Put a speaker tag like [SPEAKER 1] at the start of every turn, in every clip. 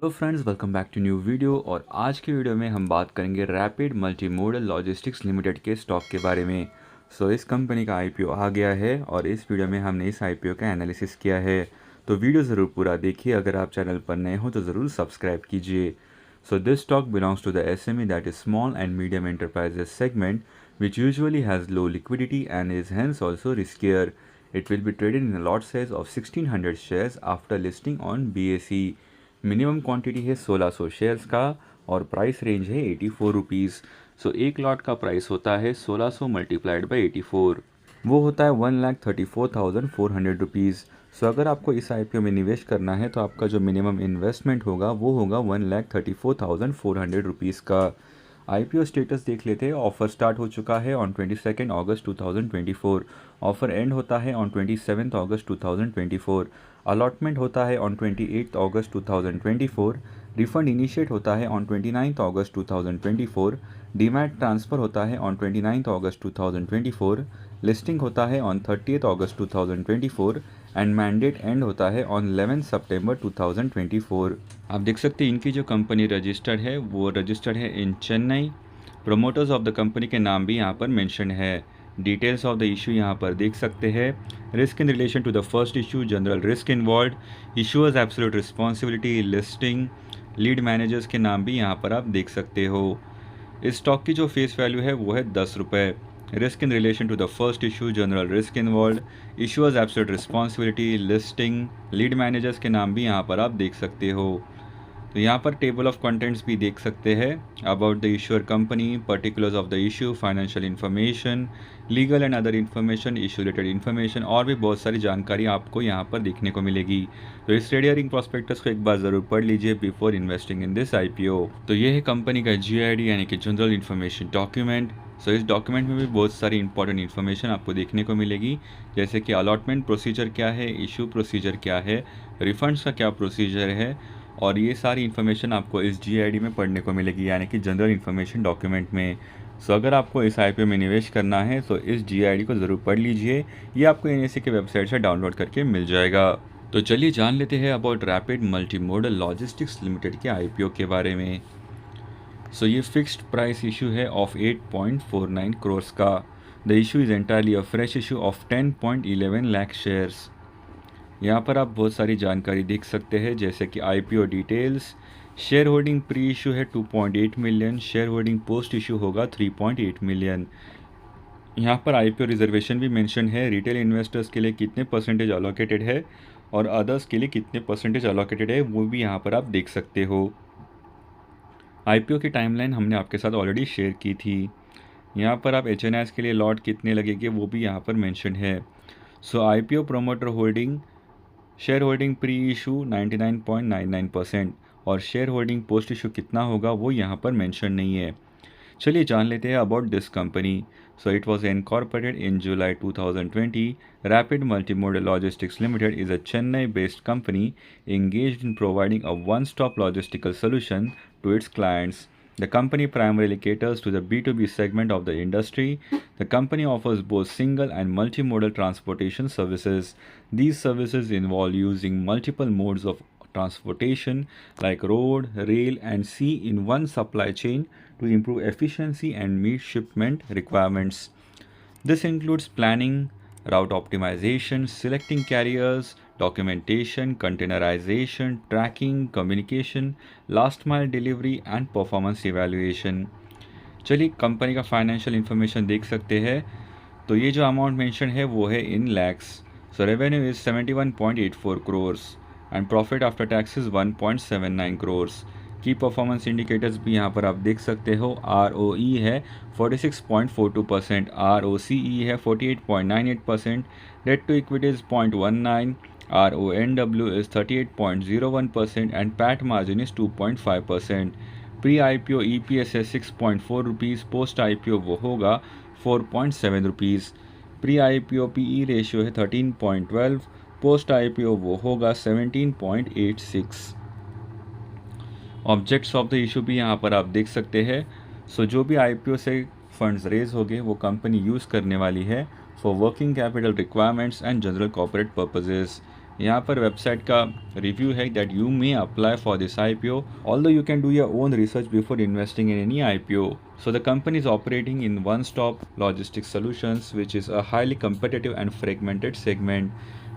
[SPEAKER 1] Hello friends, welcome back to new video. और आज की वीडियो में हम बात करेंगे रैपिड मल्टीमोडल लॉजिस्टिक्स लिमिटेड के स्टॉक के बारे में। इस कंपनी का आईपीओ आ गया है और इस वीडियो में हमने इस आईपीओ का एनालिसिस किया है। तो वीडियो ज़रूर पूरा देखिए। अगर आप चैनल पर नए हो तो ज़रूर सब्सक्राइब कीजिए। This stock belongs to the SME, that is small and medium enterprises segment, which usually has low liquidity and is hence also riskier. It will be traded in a lot size of 1600 shares after listing on BSE. Minimum quantity है 1600 shares का और price range है 84 rupees. एक lot का price होता है 1600 multiplied by 84, वो होता है 1,34,400 रुपीज़। अगर आपको इस आईपीओ में निवेश करना है तो आपका जो मिनिमम इन्वेस्टमेंट होगा वो होगा 1,34,400 रुपीज़ का। आईपीओ स्टेटस देख लेते हैं। ऑफर स्टार्ट हो चुका है ऑन 22 अगस्त 2024। ऑफर एंड होता है ऑन 27 अगस्त 2024। अलॉटमेंट होता है ऑन 28 अगस्त 2024। रिफंड इनिशिएट होता है ऑन 29 अगस्त 2024। डीमैट ट्रांसफ़र होता है ऑन 29 अगस्त 2024। लिस्टिंग होता है on 30 August 2024 and mandate and होता है ऑन 11 सितंबर 2024। आप देख सकते हैं इनकी जो कंपनी रजिस्टर्ड है वो रजिस्टर्ड है in Chennai. Promoters of the company के नाम भी यहाँ पर मेंशन है। डिटेल्स ऑफ द इशू यहाँ पर देख सकते हैं। Risk in relation to the first issue, general risk involve, issuers absolute responsibility, listing, lead managers के नाम भी यहाँ पर आप देख सकते हो। इस स्टॉक की जो फेस वैल्यू है वो है 10 रुपये। Risk in relation to the first issue, general risk involve, issuers absolute responsibility, listing, lead managers के नाम भी यहाँ पर आप देख सकते हो। तो यहाँ पर टेबल ऑफ कंटेंट्स भी देख सकते हैं। About the issuer company, particulars of the issue, financial information, legal and other information, issue related information और भी बहुत सारी जानकारी आपको यहाँ पर देखने को मिलेगी। तो इस रेड हियरिंग प्रॉस्पेक्टस को एक बार ज़रूर पढ़ लीजिए before investing in this IPO. तो ये है कंपनी का जीआईडी यानी कि जनरल इन्फॉर्मेशन डॉक्यूमेंट। इस डॉक्यूमेंट में भी बहुत सारी इंपॉर्टेंट इन्फॉर्मेशन आपको देखने को मिलेगी, जैसे कि अलॉटमेंट प्रोसीजर क्या है, इशू प्रोसीजर क्या है, रिफंड्स का क्या प्रोसीजर है, और ये सारी इन्फॉर्मेशन आपको इस जीआईडी में पढ़ने को मिलेगी यानी कि जनरल इन्फॉर्मेशन डॉक्यूमेंट में। अगर आपको इस आईपीओ में निवेश करना है तो इस जीआईडी को ज़रूर पढ़ लीजिए। ये आपको एनएसई के वेबसाइट से डाउनलोड करके मिल जाएगा। तो चलिए जान लेते हैं about rapid multimodal logistics limited के आईपीओ के बारे में। ये फिक्स्ड प्राइस इशू है ऑफ 8.49 करोड़ का। The issue is entirely a fresh issue of 10.11 lakh shares. यहाँ पर आप बहुत सारी जानकारी देख सकते हैं, जैसे कि IPO details. Share holding pre issue है 2.8 million, share holding post issue होगा 3.8 मिलियन। यहाँ पर आईपीओ रिजर्वेशन भी मेंशन है। रिटेल इन्वेस्टर्स के लिए कितने परसेंटेज अलोकेटेड है और अदर्स के लिए कितने परसेंटेज अलोकेटेड है वो भी यहाँ पर आप देख सकते हो। आईपीओ की टाइमलाइन हमने आपके साथ ऑलरेडी शेयर की थी। यहाँ पर आप एचएनआईएस के लिए लॉट कितने लगेंगे वो भी यहाँ पर मेंशन है। IPO promoter holding, share holding pre issue 99.99% और शेयर होल्डिंग पोस्ट इशू कितना होगा वो यहाँ पर मेंशन नहीं है। चलिए जान लेते हैं about this company. It was incorporated in July 2020। Rapid multimodal logistics limited is a Chennai based company engaged in providing a one-stop logistical solution to its clients. The company primarily caters to the B2B segment of the industry. The company offers both single and multimodal transportation services. These services involve using multiple modes of transportation like road, rail, and sea in one supply chain to improve efficiency and meet shipment requirements. This includes planning, route optimization, selecting carriers, documentation, containerization, tracking, communication, last mile delivery and performance evaluation. चलिए company का financial information देख सकते हैं। तो ये जो amount mention है वो है in lakhs. Revenue is 71.84 crore and profit after tax is 1.79 crore. की परफॉर्मेंस इंडिकेटर्स भी यहाँ पर आप देख सकते हो। ROE है 46.42%, ROCE है 48.98%, debt to equity is 0.19, RONW is 38.01% and PAT margin is 2.5%। Pre IPO EPS है 6.4 रुपीज़, पोस्ट आईपीओ वो होगा 4.7 rupees. Pre IPO PE ratio है 13.12, पोस्ट आईपीओ वो होगा 17.86। ऑब्जेक्ट्स ऑफ द इशू भी यहाँ पर आप देख सकते हैं। जो भी आईपीओ से फंड्स रेज हो गए वो कंपनी यूज़ करने वाली है for working capital requirements and general corporate purposes. यहाँ पर वेबसाइट का रिव्यू है that you may apply for this IPO although you can do your own research before investing in any IPO. So the company is operating in one-stop logistics solutions, which is a highly competitive and fragmented segment.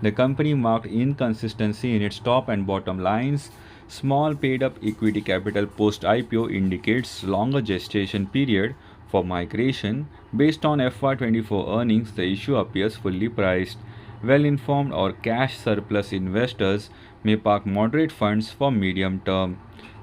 [SPEAKER 1] The company marked inconsistency in its top and bottom lines. Small paid-up equity capital post-IPO indicates longer gestation period for migration. Based on FY24 earnings, the issue appears fully priced. Well-informed or cash surplus investors may park moderate funds for medium term.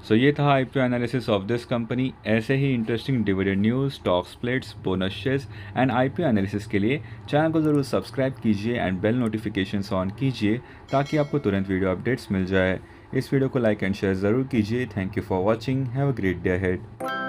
[SPEAKER 1] So ये था IPO analysis of this company. ऐसे ही interesting dividend news, stock splits, bonus shares and IPO analysis के लिए channel को ज़रूर subscribe कीजिए and bell notifications on कीजिए ताकि आपको तुरंत वीडियो अपडेट्स मिल जाए. इस वीडियो को लाइक एंड शेयर ज़रूर कीजिए. Thank you for watching. Have a great day ahead.